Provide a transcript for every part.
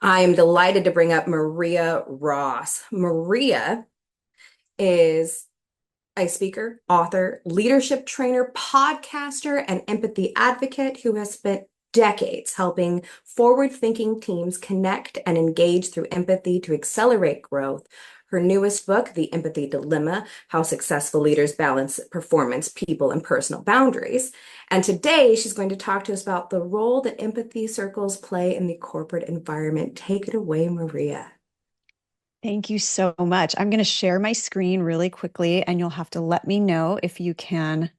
I am delighted to bring up Maria Ross. Maria is a speaker, author, leadership trainer, podcaster, and empathy advocate who has spent decades helping forward-thinking teams connect and engage through empathy to accelerate growth. Her newest book, The Empathy Dilemma: How Successful Leaders Balance Performance, People, and Personal Boundaries. And today she's going to talk to us about the role that empathy circles play in the corporate environment. Take it away, Maria. Thank you so much. I'm going to share my screen really quickly, and you'll have to let me know if you can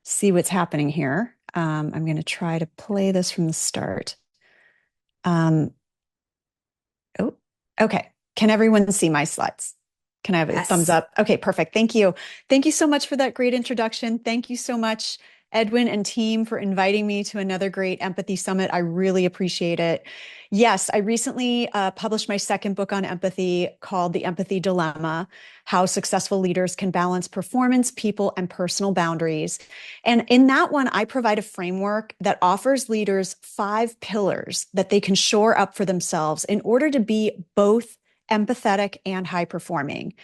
see what's happening here. I'm going to try to play this from the start. Um, oh, okay. Can everyone see my slides? Can I have a thumbs Yes. up? Okay, perfect. Thank you. Thank you so much for that great introduction. Thank you so much, Edwin and team, for inviting me to another great empathy summit. I really appreciate it. Yes, I recently published my second book on empathy called The Empathy Dilemma: How Successful Leaders Can Balance Performance, People, and Personal Boundaries. And in that one, I provide a framework that offers leaders 5 pillars that they can shore up for themselves in order to be both empathetic and high performing.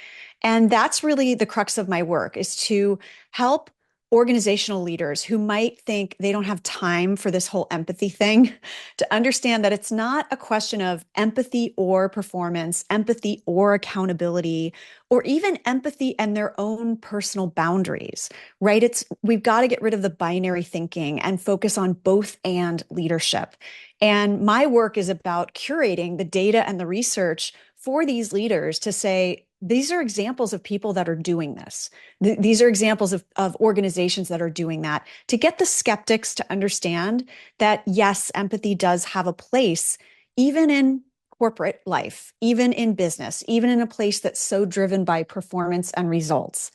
And that's really the crux of my work, is to help organizational leaders who might think they don't have time for this whole empathy thing to understand that it's not a question of empathy or performance, empathy or accountability, or even empathy and their own personal boundaries, right? We've got to get rid of the binary thinking and focus on both and leadership. And my work is about curating the data and the research for these leaders to say, these are examples of people that are doing this. These are examples of organizations that are doing that, to get the skeptics to understand that, yes, empathy does have a place, even in corporate life, even in business, even in a place that's so driven by performance and results.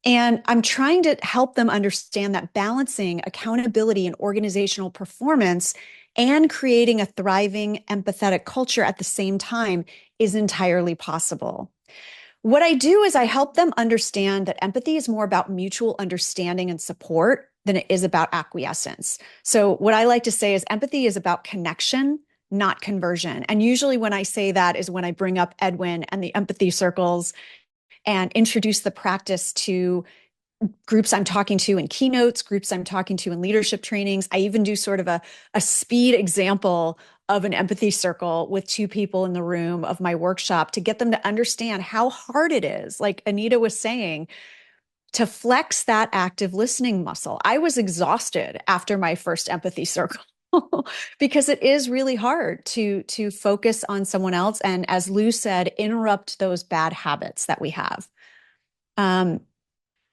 And I'm trying to help them understand that balancing accountability and organizational performance and creating a thriving, empathetic culture at the same time is entirely possible. What I do is I help them understand that empathy is more about mutual understanding and support than it is about acquiescence. So, what I like to say is empathy is about connection, not conversion. And usually, when I say that, is when I bring up Edwin and the empathy circles and introduce the practice to groups I'm talking to in keynotes, groups I'm talking to in leadership trainings. I even do sort of a speed example of an empathy circle with 2 people in the room of my workshop to get them to understand how hard it is, like Anita was saying, to flex that active listening muscle. I was exhausted after my first empathy circle. Because it is really hard to focus on someone else and, as Lou said, interrupt those bad habits that we have. Um,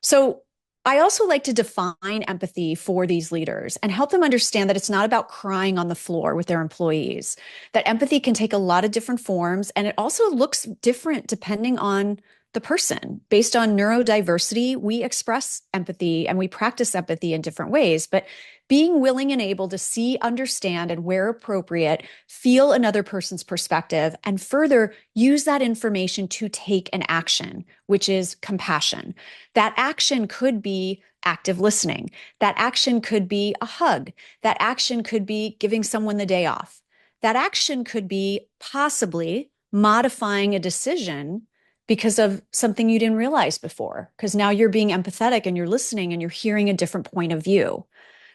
so I also like to define empathy for these leaders and help them understand that it's not about crying on the floor with their employees, that empathy can take a lot of different forms, and it also looks different depending on the person. Based on neurodiversity, we express empathy and we practice empathy in different ways, but being willing and able to see, understand, and where appropriate, feel another person's perspective, and further use that information to take an action, which is compassion. That action could be active listening. That action could be a hug. That action could be giving someone the day off. That action could be possibly modifying a decision because of something you didn't realize before, because now you're being empathetic and you're listening and you're hearing a different point of view.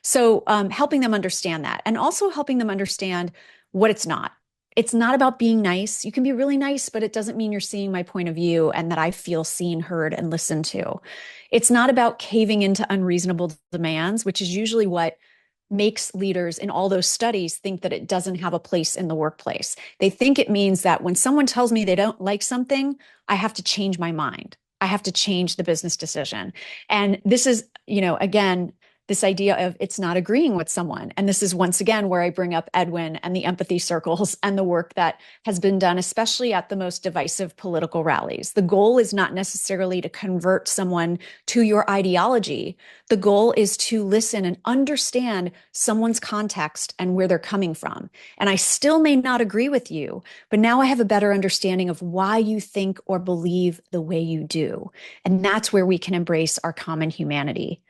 So, helping them understand that, and also helping them understand what it's not. It's not about being nice. You can be really nice, but it doesn't mean you're seeing my point of view and that I feel seen, heard, and listened to. It's not about caving into unreasonable demands, which is usually what makes leaders in all those studies think that it doesn't have a place in the workplace. They think it means that when someone tells me they don't like something, I have to change my mind. I have to change the business decision. And this is, again, this idea of it's not agreeing with someone. And this is once again where I bring up Edwin and the empathy circles and the work that has been done, especially at the most divisive political rallies. The goal is not necessarily to convert someone to your ideology. The goal is to listen and understand someone's context and where they're coming from. And I still may not agree with you, but now I have a better understanding of why you think or believe the way you do. And that's where we can embrace our common humanity.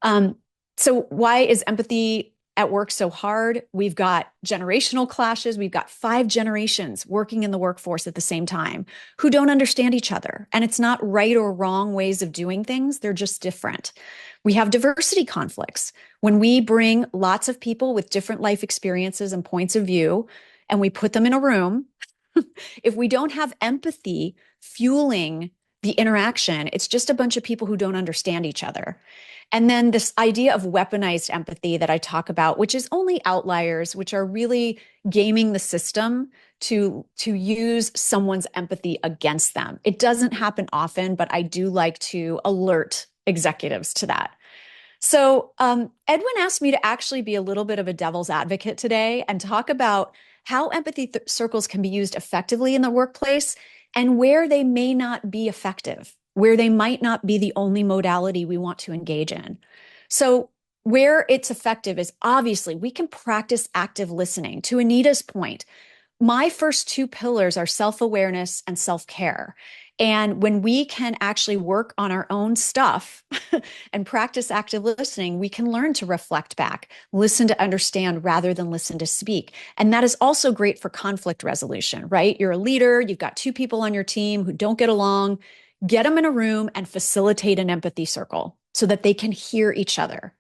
Um, so why is empathy at work so hard. We've got generational clashes. We've got 5 generations working in the workforce at the same time who don't understand each other. And it's not right or wrong ways of doing things, they're just different. We have diversity conflicts. When we bring lots of people with different life experiences and points of view, and we put them in a room, if we don't have empathy fueling the interaction, it's just a bunch of people who don't understand each other. And then this idea of weaponized empathy that I talk about, which is only outliers, which are really gaming the system to use someone's empathy against them. It doesn't happen often, but I do like to alert executives to that. So, Edwin asked me to actually be a little bit of a devil's advocate today and talk about how empathy circles can be used effectively in the workplace and where they may not be effective, where they might not be the only modality we want to engage in. So, where it's effective is obviously we can practice active listening. To Anita's point, my first 2 pillars are self-awareness and self-care. And when we can actually work on our own stuff and practice active listening, we can learn to reflect back, listen to understand rather than listen to speak. And that is also great for conflict resolution, right? You're a leader, you've got 2 people on your team who don't get along, get them in a room and facilitate an empathy circle so that they can hear each other.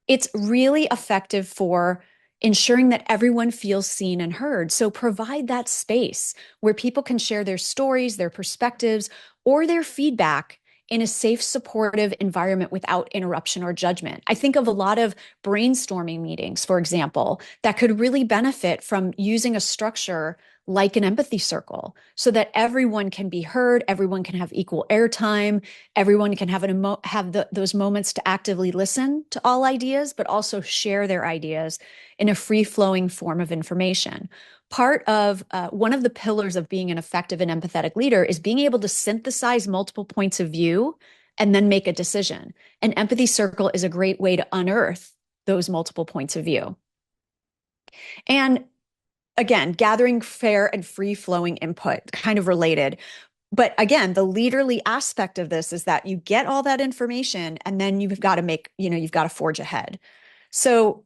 It's really effective for ensuring that everyone feels seen and heard. So provide that space where people can share their stories, their perspectives, or their feedback in a safe, supportive environment without interruption or judgment. I think of a lot of brainstorming meetings, for example, that could really benefit from using a structure like an empathy circle so that everyone can be heard, everyone can have equal airtime, everyone can have those moments to actively listen to all ideas, but also share their ideas in a free-flowing form of information. Part of one of the pillars of being an effective and empathetic leader is being able to synthesize multiple points of view and then make a decision. An empathy circle is a great way to unearth those multiple points of view. And again, gathering fair and free-flowing input, kind of related. But again, the leaderly aspect of this is that you get all that information and then you've got to you've got to forge ahead. So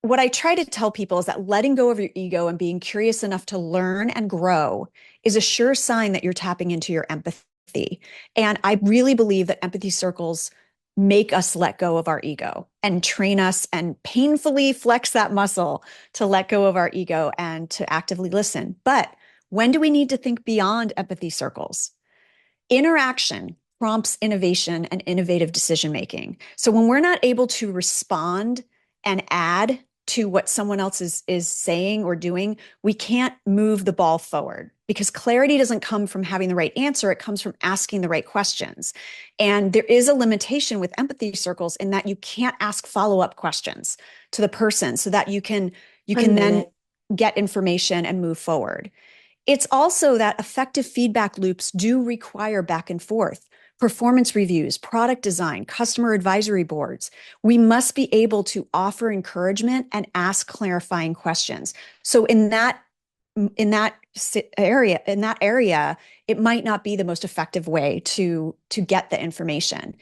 what I try to tell people is that letting go of your ego and being curious enough to learn and grow is a sure sign that you're tapping into your empathy. And I really believe that empathy circles make us let go of our ego and train us and painfully flex that muscle to let go of our ego and to actively listen. But when do we need to think beyond empathy circles? Interaction prompts innovation and innovative decision making. So when we're not able to respond and add to what someone else is saying or doing, we can't move the ball forward because clarity doesn't come from having the right answer. It comes from asking the right questions. And there is a limitation with empathy circles in that you can't ask follow-up questions to the person so that you can then get information and move forward. It's also that effective feedback loops do require back and forth. Performance reviews, product design, customer advisory boards. We must be able to offer encouragement and ask clarifying questions. So in that area, it might not be the most effective way to get the information.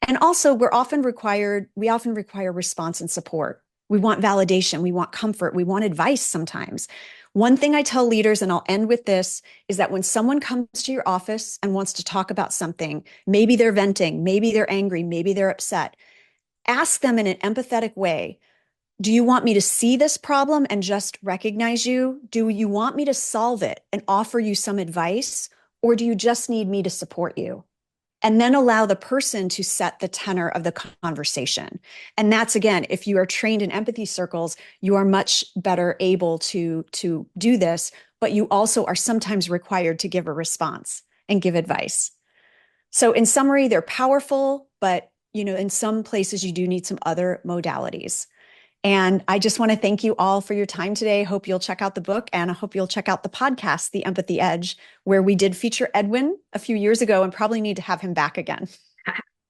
And also, we often require response and support. We want validation, we want comfort, we want advice sometimes. One thing I tell leaders, and I'll end with this, is that when someone comes to your office and wants to talk about something, maybe they're venting, maybe they're angry, maybe they're upset, ask them in an empathetic way, do you want me to see this problem and just recognize you? Do you want me to solve it and offer you some advice? Or do you just need me to support you? And then allow the person to set the tenor of the conversation. And that's, again, if you are trained in empathy circles, you are much better able to do this, but you also are sometimes required to give a response and give advice. So in summary, they're powerful, but in some places you do need some other modalities. And I just want to thank you all for your time today. Hope you'll check out the book and I hope you'll check out the podcast, The Empathy Edge, where we did feature Edwin a few years ago and probably need to have him back again.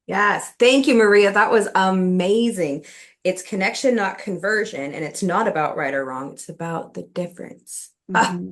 Yes. Thank you, Maria. That was amazing. It's connection, not conversion. And it's not about right or wrong. It's about the difference. Mm-hmm.